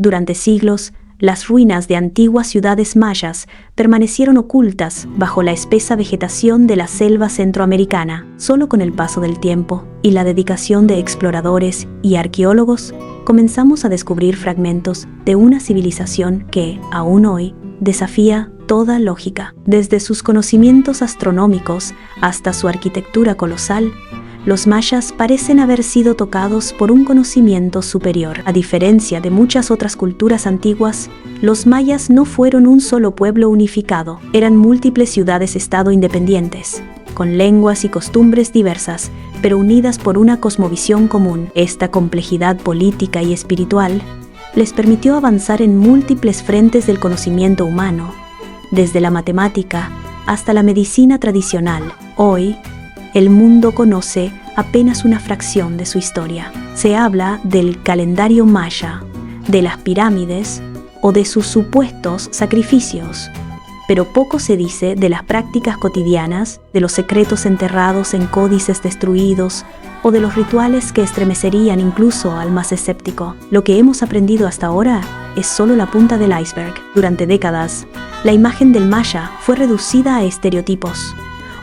Durante siglos, las ruinas de antiguas ciudades mayas permanecieron ocultas bajo la espesa vegetación de la selva centroamericana. Solo con el paso del tiempo y la dedicación de exploradores y arqueólogos, comenzamos a descubrir fragmentos de una civilización que, aún hoy, desafía toda lógica. Desde sus conocimientos astronómicos hasta su arquitectura colosal, los mayas parecen haber sido tocados por un conocimiento superior. A diferencia de muchas otras culturas antiguas, los mayas no fueron un solo pueblo unificado, eran múltiples ciudades-estado independientes, con lenguas y costumbres diversas, pero unidas por una cosmovisión común. Esta complejidad política y espiritual les permitió avanzar en múltiples frentes del conocimiento humano, desde la matemática hasta la medicina tradicional. Hoy, el mundo conoce apenas una fracción de su historia. Se habla del calendario maya, de las pirámides o de sus supuestos sacrificios, pero poco se dice de las prácticas cotidianas, de los secretos enterrados en códices destruidos o de los rituales que estremecerían incluso al más escéptico. Lo que hemos aprendido hasta ahora es solo la punta del iceberg. Durante décadas, la imagen del maya fue reducida a estereotipos: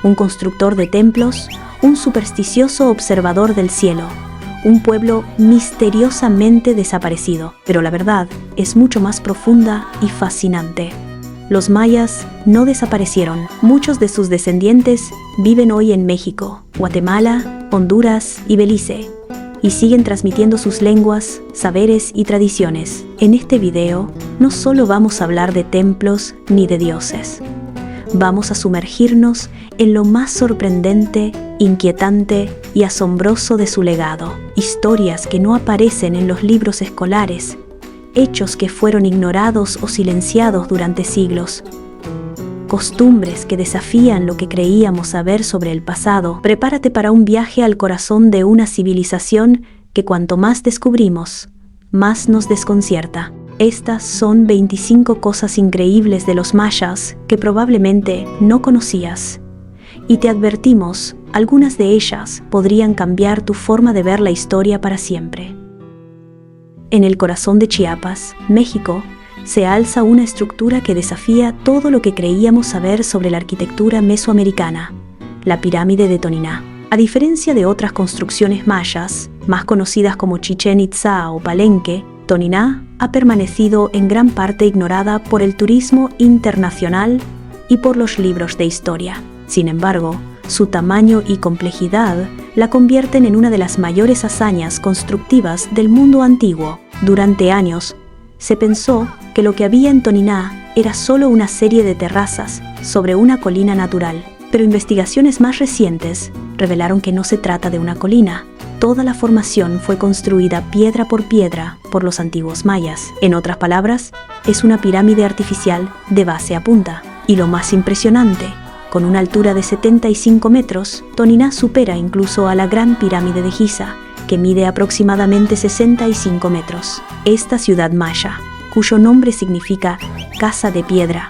un constructor de templos, un supersticioso observador del cielo, un pueblo misteriosamente desaparecido. Pero la verdad es mucho más profunda y fascinante. Los mayas no desaparecieron. Muchos de sus descendientes viven hoy en México, Guatemala, Honduras y Belice, y siguen transmitiendo sus lenguas, saberes y tradiciones. En este video no solo vamos a hablar de templos ni de dioses. Vamos a sumergirnos en lo más sorprendente, inquietante y asombroso de su legado. Historias que no aparecen en los libros escolares, hechos que fueron ignorados o silenciados durante siglos, costumbres que desafían lo que creíamos saber sobre el pasado. Prepárate para un viaje al corazón de una civilización que cuanto más descubrimos, más nos desconcierta. Estas son 25 cosas increíbles de los mayas que probablemente no conocías. Y te advertimos, algunas de ellas podrían cambiar tu forma de ver la historia para siempre. En el corazón de Chiapas, México, se alza una estructura que desafía todo lo que creíamos saber sobre la arquitectura mesoamericana: la pirámide de Toniná. A diferencia de otras construcciones mayas, más conocidas como Chichén Itzá o Palenque, Toniná ha permanecido en gran parte ignorada por el turismo internacional y por los libros de historia. Sin embargo, su tamaño y complejidad la convierten en una de las mayores hazañas constructivas del mundo antiguo. Durante años, se pensó que lo que había en Toniná era solo una serie de terrazas sobre una colina natural, pero investigaciones más recientes revelaron que no se trata de una colina. Toda la formación fue construida piedra por los antiguos mayas. En otras palabras, es una pirámide artificial de base a punta. Y lo más impresionante, con una altura de 75 metros, Toniná supera incluso a la Gran Pirámide de Giza, que mide aproximadamente 65 metros. Esta ciudad maya, cuyo nombre significa Casa de Piedra,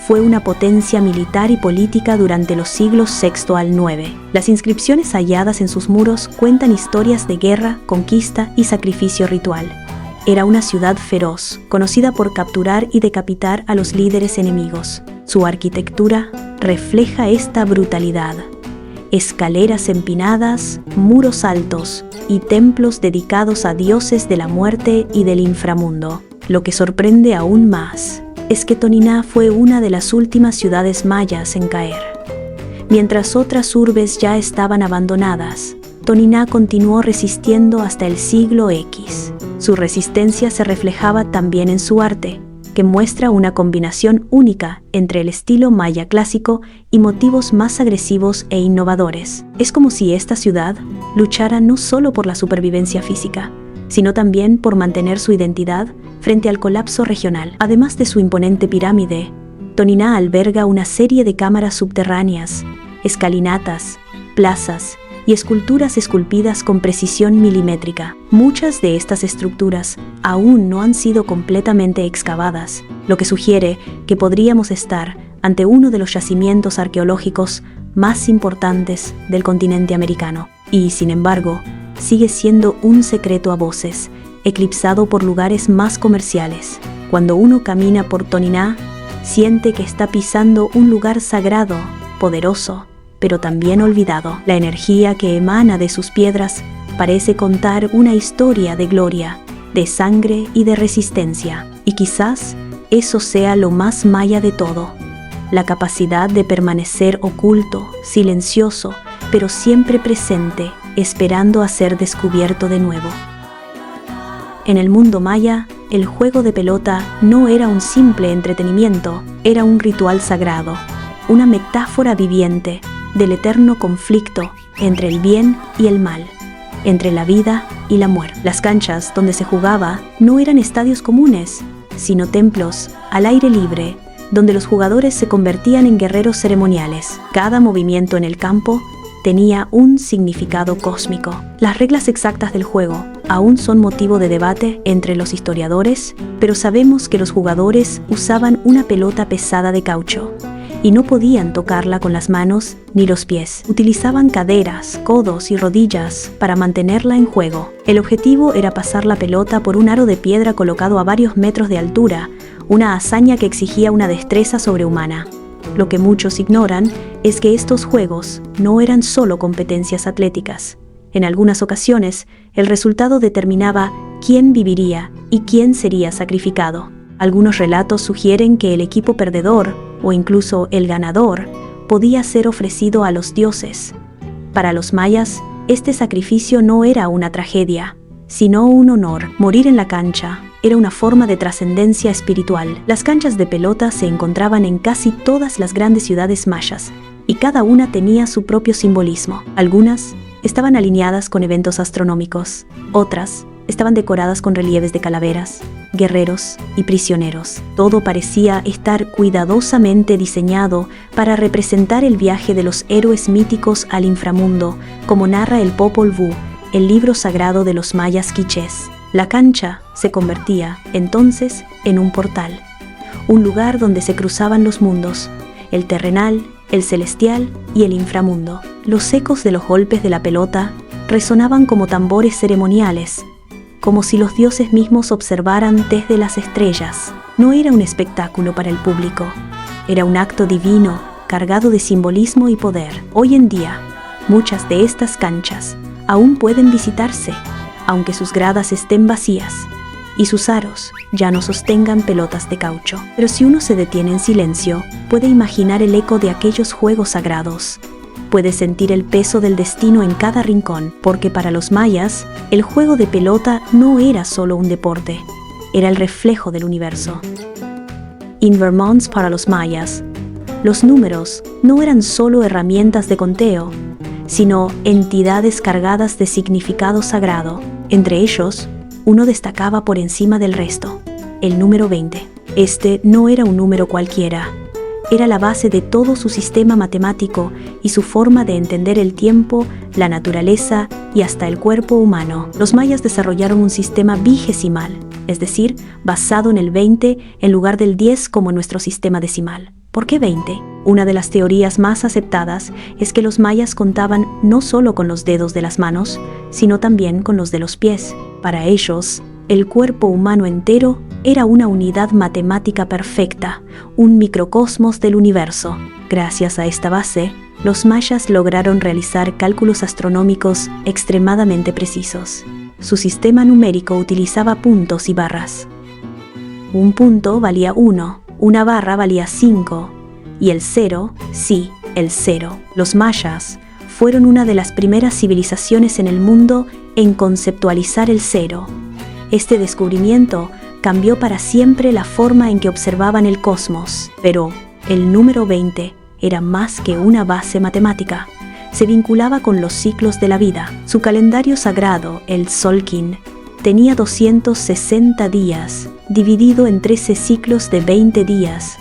fue una potencia militar y política durante los siglos VI al IX. Las inscripciones halladas en sus muros cuentan historias de guerra, conquista y sacrificio ritual. Era una ciudad feroz, conocida por capturar y decapitar a los líderes enemigos. Su arquitectura refleja esta brutalidad: escaleras empinadas, muros altos y templos dedicados a dioses de la muerte y del inframundo. Lo que sorprende aún más es que Toniná fue una de las últimas ciudades mayas en caer. Mientras otras urbes ya estaban abandonadas, Toniná continuó resistiendo hasta el siglo X. Su resistencia se reflejaba también en su arte, que muestra una combinación única entre el estilo maya clásico y motivos más agresivos e innovadores. Es como si esta ciudad luchara no solo por la supervivencia física, sino también por mantener su identidad frente al colapso regional. Además de su imponente pirámide, Toniná alberga una serie de cámaras subterráneas, escalinatas, plazas y esculturas esculpidas con precisión milimétrica. Muchas de estas estructuras aún no han sido completamente excavadas, lo que sugiere que podríamos estar ante uno de los yacimientos arqueológicos más importantes del continente americano. Y, sin embargo, sigue siendo un secreto a voces eclipsado por lugares más comerciales. Cuando uno camina por Toniná, siente que está pisando un lugar sagrado, poderoso, pero también olvidado. La energía que emana de sus piedras parece contar una historia de gloria, de sangre y de resistencia. Y quizás eso sea lo más maya de todo, la capacidad de permanecer oculto, silencioso, pero siempre presente, esperando a ser descubierto de nuevo. En el mundo maya, el juego de pelota no era un simple entretenimiento, era un ritual sagrado, una metáfora viviente del eterno conflicto entre el bien y el mal, entre la vida y la muerte. Las canchas donde se jugaba no eran estadios comunes, sino templos al aire libre, donde los jugadores se convertían en guerreros ceremoniales. Cada movimiento en el campo tenía un significado cósmico. Las reglas exactas del juego aún son motivo de debate entre los historiadores, pero sabemos que los jugadores usaban una pelota pesada de caucho y no podían tocarla con las manos ni los pies. Utilizaban caderas, codos y rodillas para mantenerla en juego. El objetivo era pasar la pelota por un aro de piedra colocado a varios metros de altura, una hazaña que exigía una destreza sobrehumana. Lo que muchos ignoran es que estos juegos no eran solo competencias atléticas. En algunas ocasiones, el resultado determinaba quién viviría y quién sería sacrificado. Algunos relatos sugieren que el equipo perdedor, o incluso el ganador, podía ser ofrecido a los dioses. Para los mayas, este sacrificio no era una tragedia, sino un honor. Morir en la cancha era una forma de trascendencia espiritual. Las canchas de pelota se encontraban en casi todas las grandes ciudades mayas, y cada una tenía su propio simbolismo. Algunas estaban alineadas con eventos astronómicos, otras estaban decoradas con relieves de calaveras, guerreros y prisioneros. Todo parecía estar cuidadosamente diseñado para representar el viaje de los héroes míticos al inframundo, como narra el Popol Vuh, el libro sagrado de los mayas quichés. La cancha se convertía, entonces, en un portal, un lugar donde se cruzaban los mundos, el terrenal, el celestial y el inframundo. Los ecos de los golpes de la pelota resonaban como tambores ceremoniales, como si los dioses mismos observaran desde las estrellas. No era un espectáculo para el público, era un acto divino, cargado de simbolismo y poder. Hoy en día, muchas de estas canchas aún pueden visitarse, aunque sus gradas estén vacías y sus aros ya no sostengan pelotas de caucho. Pero si uno se detiene en silencio, puede imaginar el eco de aquellos juegos sagrados. Puede sentir el peso del destino en cada rincón, porque para los mayas, el juego de pelota no era solo un deporte, era el reflejo del universo. En Vermont, para los mayas, los números no eran solo herramientas de conteo, sino entidades cargadas de significado sagrado. Entre ellos, uno destacaba por encima del resto, el número 20. Este no era un número cualquiera, era la base de todo su sistema matemático y su forma de entender el tiempo, la naturaleza y hasta el cuerpo humano. Los mayas desarrollaron un sistema vigesimal, es decir, basado en el 20 en lugar del 10 como en nuestro sistema decimal. ¿Por qué 20? Una de las teorías más aceptadas es que los mayas contaban no solo con los dedos de las manos, sino también con los de los pies. Para ellos, el cuerpo humano entero era una unidad matemática perfecta, un microcosmos del universo. Gracias a esta base, los mayas lograron realizar cálculos astronómicos extremadamente precisos. Su sistema numérico utilizaba puntos y barras. Un punto valía 1, una barra valía 5, y el 0, sí, el 0. Los mayas fueron una de las primeras civilizaciones en el mundo en conceptualizar el 0. Este descubrimiento cambió para siempre la forma en que observaban el cosmos, pero el número 20 era más que una base matemática. Se vinculaba con los ciclos de la vida. Su calendario sagrado, el Solkin, tenía 260 días, dividido en 13 ciclos de 20 días.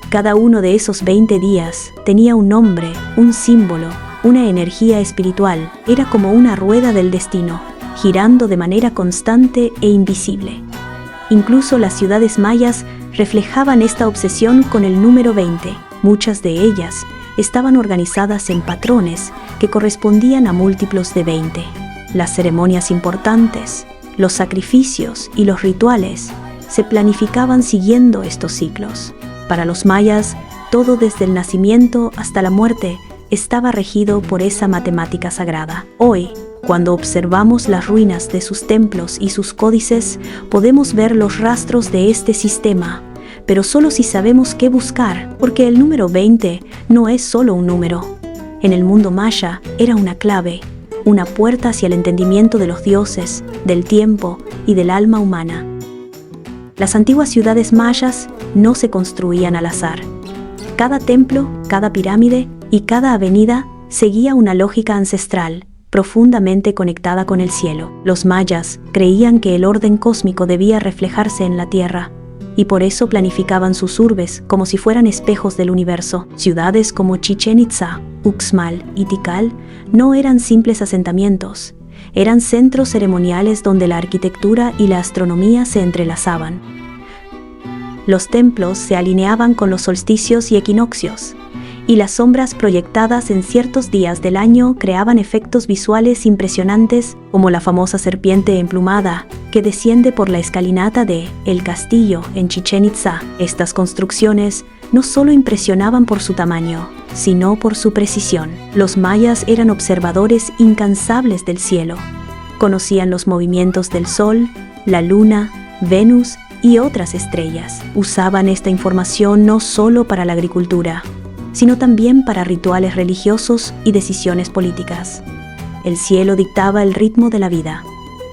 Cada uno de esos 20 días tenía un nombre, un símbolo, una energía espiritual. Era como una rueda del destino, girando de manera constante e invisible. Incluso las ciudades mayas reflejaban esta obsesión con el número 20. Muchas de ellas estaban organizadas en patrones que correspondían a múltiplos de 20. Las ceremonias importantes, Los sacrificios y los rituales se planificaban siguiendo estos ciclos. Para los mayas, todo desde el nacimiento hasta la muerte estaba regido por esa matemática sagrada. Hoy, cuando observamos las ruinas de sus templos y sus códices, podemos ver los rastros de este sistema, pero solo si sabemos qué buscar, porque el número 20 no es solo un número. En el mundo maya era una clave, una puerta hacia el entendimiento de los dioses, del tiempo y del alma humana. Las antiguas ciudades mayas no se construían al azar. Cada templo, cada pirámide y cada avenida seguía una lógica ancestral, profundamente conectada con el cielo. Los mayas creían que el orden cósmico debía reflejarse en la tierra, y por eso planificaban sus urbes como si fueran espejos del universo. Ciudades como Chichén Itzá, Uxmal y Tikal no eran simples asentamientos, eran centros ceremoniales donde la arquitectura y la astronomía se entrelazaban. Los templos se alineaban con los solsticios y equinoccios, y las sombras proyectadas en ciertos días del año creaban efectos visuales impresionantes, como la famosa serpiente emplumada que desciende por la escalinata de El Castillo en Chichén Itzá. Estas construcciones no solo impresionaban por su tamaño, sino por su precisión. Los mayas eran observadores incansables del cielo. Conocían los movimientos del sol, la luna, Venus y otras estrellas. Usaban esta información no solo para la agricultura, sino también para rituales religiosos y decisiones políticas. El cielo dictaba el ritmo de la vida.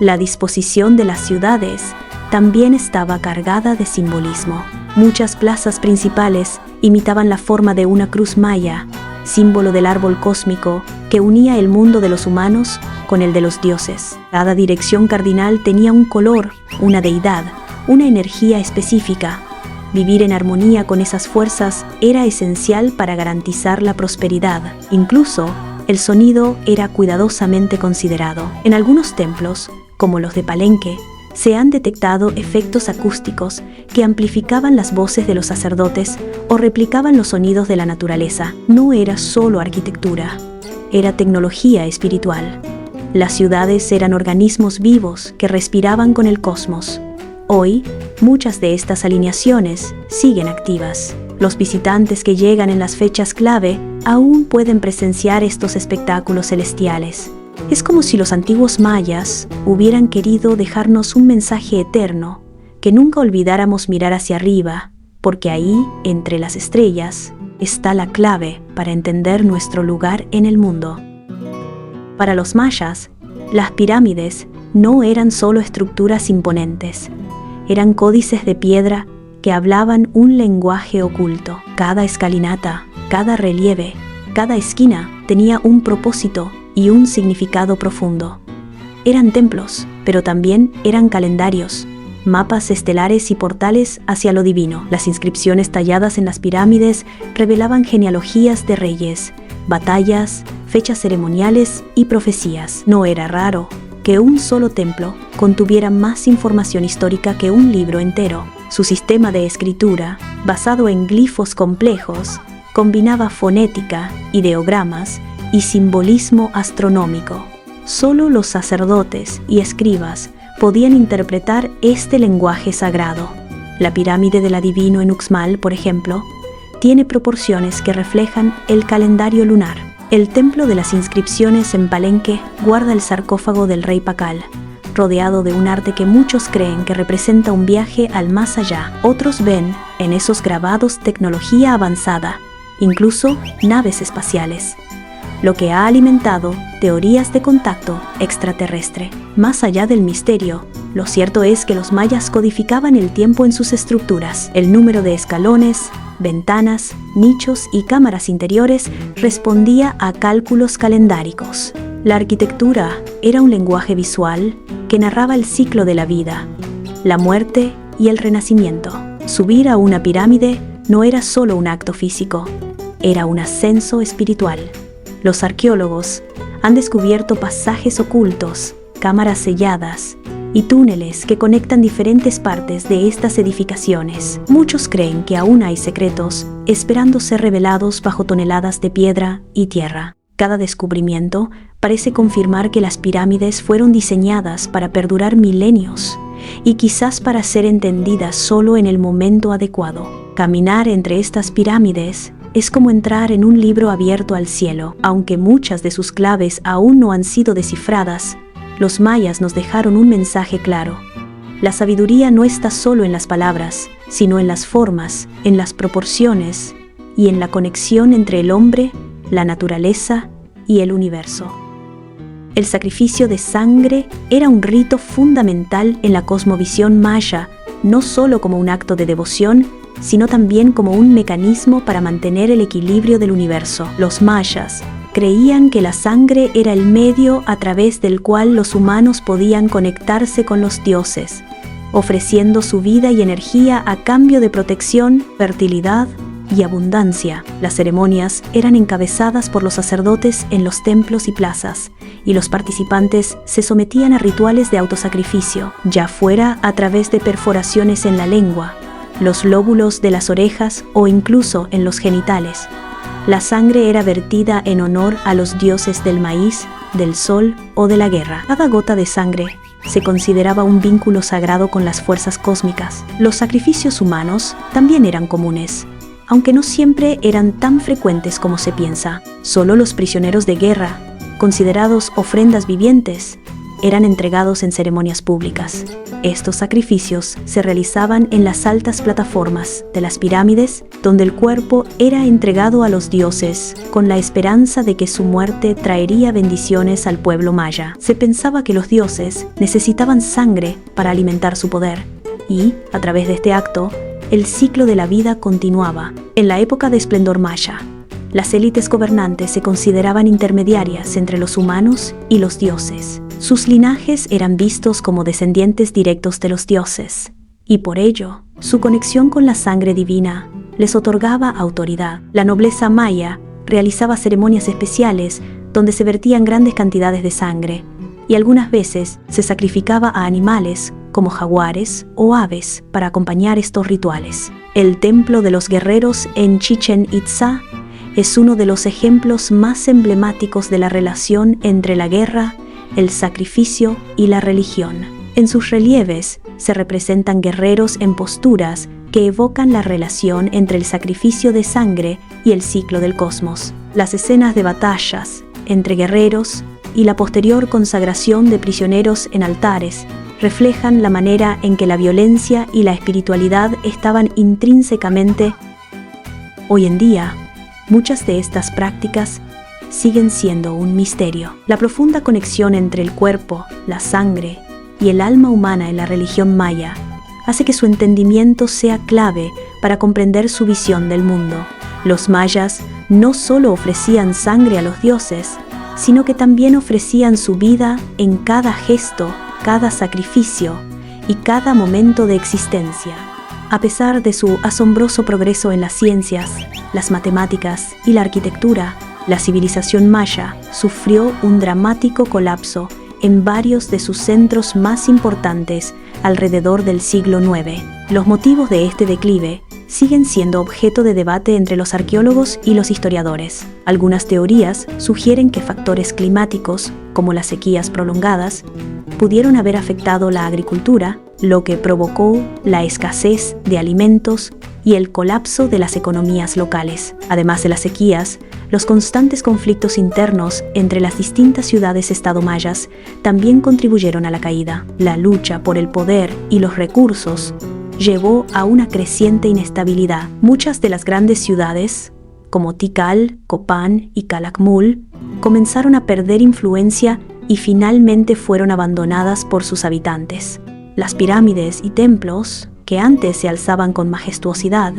La disposición de las ciudades también estaba cargada de simbolismo. Muchas plazas principales imitaban la forma de una cruz maya, símbolo del árbol cósmico que unía el mundo de los humanos con el de los dioses. Cada dirección cardinal tenía un color, una deidad, una energía específica. Vivir en armonía con esas fuerzas era esencial para garantizar la prosperidad. Incluso, el sonido era cuidadosamente considerado. En algunos templos, como los de Palenque, se han detectado efectos acústicos que amplificaban las voces de los sacerdotes o replicaban los sonidos de la naturaleza. No era solo arquitectura, era tecnología espiritual. Las ciudades eran organismos vivos que respiraban con el cosmos. Hoy, muchas de estas alineaciones siguen activas. Los visitantes que llegan en las fechas clave aún pueden presenciar estos espectáculos celestiales. Es como si los antiguos mayas hubieran querido dejarnos un mensaje eterno, que nunca olvidáramos mirar hacia arriba, porque ahí, entre las estrellas, está la clave para entender nuestro lugar en el mundo. Para los mayas, las pirámides no eran solo estructuras imponentes, eran códices de piedra que hablaban un lenguaje oculto. Cada escalinata, cada relieve, cada esquina tenía un propósito y un significado profundo. Eran templos, pero también eran calendarios, mapas estelares y portales hacia lo divino. Las inscripciones talladas en las pirámides revelaban genealogías de reyes, batallas, fechas ceremoniales y profecías. No era raro que un solo templo contuviera más información histórica que un libro entero. Su sistema de escritura, basado en glifos complejos, combinaba fonética, ideogramas y simbolismo astronómico. Solo los sacerdotes y escribas podían interpretar este lenguaje sagrado. La pirámide del adivino en Uxmal, por ejemplo, tiene proporciones que reflejan el calendario lunar. El templo de las inscripciones en Palenque guarda el sarcófago del rey Pakal, rodeado de un arte que muchos creen que representa un viaje al más allá. Otros ven en esos grabados tecnología avanzada, incluso naves espaciales, lo que ha alimentado teorías de contacto extraterrestre. Más allá del misterio, lo cierto es que los mayas codificaban el tiempo en sus estructuras. El número de escalones, ventanas, nichos y cámaras interiores respondía a cálculos calendáricos. La arquitectura era un lenguaje visual que narraba el ciclo de la vida, la muerte y el renacimiento. Subir a una pirámide no era solo un acto físico, era un ascenso espiritual. Los arqueólogos han descubierto pasajes ocultos, cámaras selladas y túneles que conectan diferentes partes de estas edificaciones. Muchos creen que aún hay secretos esperando ser revelados bajo toneladas de piedra y tierra. Cada descubrimiento parece confirmar que las pirámides fueron diseñadas para perdurar milenios y quizás para ser entendidas solo en el momento adecuado. Caminar entre estas pirámides es como entrar en un libro abierto al cielo. Aunque muchas de sus claves aún no han sido descifradas, los mayas nos dejaron un mensaje claro. La sabiduría no está solo en las palabras, sino en las formas, en las proporciones y en la conexión entre el hombre, la naturaleza y el universo. El sacrificio de sangre era un rito fundamental en la cosmovisión maya, no solo como un acto de devoción, sino también como un mecanismo para mantener el equilibrio del universo. Los mayas creían que la sangre era el medio a través del cual los humanos podían conectarse con los dioses, ofreciendo su vida y energía a cambio de protección, fertilidad y abundancia. Las ceremonias eran encabezadas por los sacerdotes en los templos y plazas, y los participantes se sometían a rituales de autosacrificio, ya fuera a través de perforaciones en la lengua, los lóbulos de las orejas o incluso en los genitales. La sangre era vertida en honor a los dioses del maíz, del sol o de la guerra. Cada gota de sangre se consideraba un vínculo sagrado con las fuerzas cósmicas. Los sacrificios humanos también eran comunes, aunque no siempre eran tan frecuentes como se piensa. Solo los prisioneros de guerra, considerados ofrendas vivientes, eran entregados en ceremonias públicas. Estos sacrificios se realizaban en las altas plataformas de las pirámides, donde el cuerpo era entregado a los dioses con la esperanza de que su muerte traería bendiciones al pueblo maya. Se pensaba que los dioses necesitaban sangre para alimentar su poder, y, a través de este acto, el ciclo de la vida continuaba. En la época de esplendor maya, las élites gobernantes se consideraban intermediarias entre los humanos y los dioses. Sus linajes eran vistos como descendientes directos de los dioses, y por ello, su conexión con la sangre divina les otorgaba autoridad. La nobleza maya realizaba ceremonias especiales donde se vertían grandes cantidades de sangre, y algunas veces se sacrificaba a animales como jaguares o aves para acompañar estos rituales. El templo de los guerreros en Chichén Itzá es uno de los ejemplos más emblemáticos de la relación entre la guerra, el sacrificio y la religión. En sus relieves se representan guerreros en posturas que evocan la relación entre el sacrificio de sangre y el ciclo del cosmos. Las escenas de batallas entre guerreros y la posterior consagración de prisioneros en altares reflejan la manera en que la violencia y la espiritualidad estaban intrínsecamente. Hoy en día, muchas de estas prácticas siguen siendo un misterio. La profunda conexión entre el cuerpo, la sangre y el alma humana en la religión maya hace que su entendimiento sea clave para comprender su visión del mundo. Los mayas no solo ofrecían sangre a los dioses, sino que también ofrecían su vida en cada gesto, cada sacrificio y cada momento de existencia. A pesar de su asombroso progreso en las ciencias, las matemáticas y la arquitectura, la civilización maya sufrió un dramático colapso en varios de sus centros más importantes alrededor del siglo IX. Los motivos de este declive siguen siendo objeto de debate entre los arqueólogos y los historiadores. Algunas teorías sugieren que factores climáticos, como las sequías prolongadas, pudieron haber afectado la agricultura, lo que provocó la escasez de alimentos y el colapso de las economías locales. Además de las sequías, los constantes conflictos internos entre las distintas ciudades-estado mayas también contribuyeron a la caída. La lucha por el poder y los recursos llevó a una creciente inestabilidad. Muchas de las grandes ciudades, como Tikal, Copán y Calakmul, comenzaron a perder influencia y finalmente fueron abandonadas por sus habitantes. Las pirámides y templos, que antes se alzaban con majestuosidad,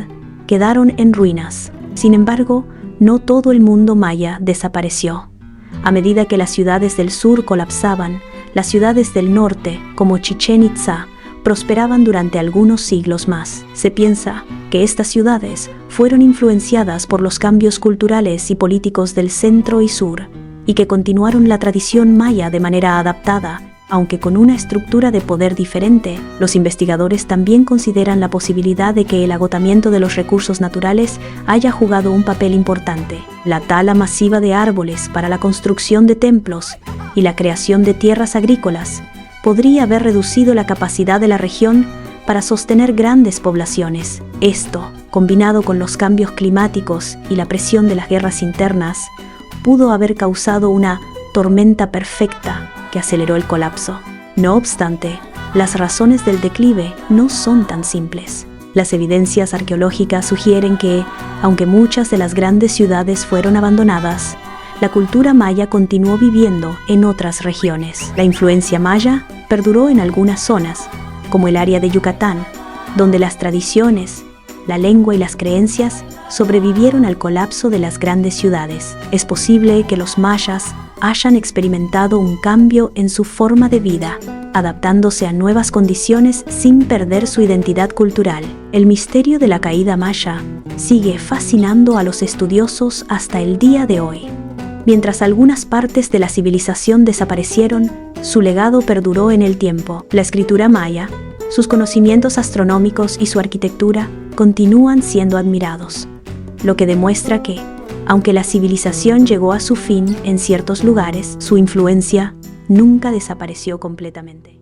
quedaron en ruinas. Sin embargo, no todo el mundo maya desapareció. A medida que las ciudades del sur colapsaban, las ciudades del norte, como Chichén Itzá, prosperaban durante algunos siglos más. Se piensa que estas ciudades fueron influenciadas por los cambios culturales y políticos del centro y sur, y que continuaron la tradición maya de manera adaptada, Aunque con una estructura de poder diferente, los investigadores también consideran la posibilidad de que el agotamiento de los recursos naturales haya jugado un papel importante. La tala masiva de árboles para la construcción de templos y la creación de tierras agrícolas podría haber reducido la capacidad de la región para sostener grandes poblaciones. Esto, combinado con los cambios climáticos y la presión de las guerras internas, pudo haber causado una tormenta perfecta que aceleró el colapso. No obstante, las razones del declive no son tan simples. Las evidencias arqueológicas sugieren que, aunque muchas de las grandes ciudades fueron abandonadas, la cultura maya continuó viviendo en otras regiones. La influencia maya perduró en algunas zonas, como el área de Yucatán, donde las tradiciones, la lengua y las creencias sobrevivieron al colapso de las grandes ciudades. Es posible que los mayas hayan experimentado un cambio en su forma de vida, adaptándose a nuevas condiciones sin perder su identidad cultural. El misterio de la caída maya sigue fascinando a los estudiosos hasta el día de hoy. Mientras algunas partes de la civilización desaparecieron, su legado perduró en el tiempo. La escritura maya, sus conocimientos astronómicos y su arquitectura continúan siendo admirados, lo que demuestra que, aunque la civilización llegó a su fin en ciertos lugares, su influencia nunca desapareció completamente.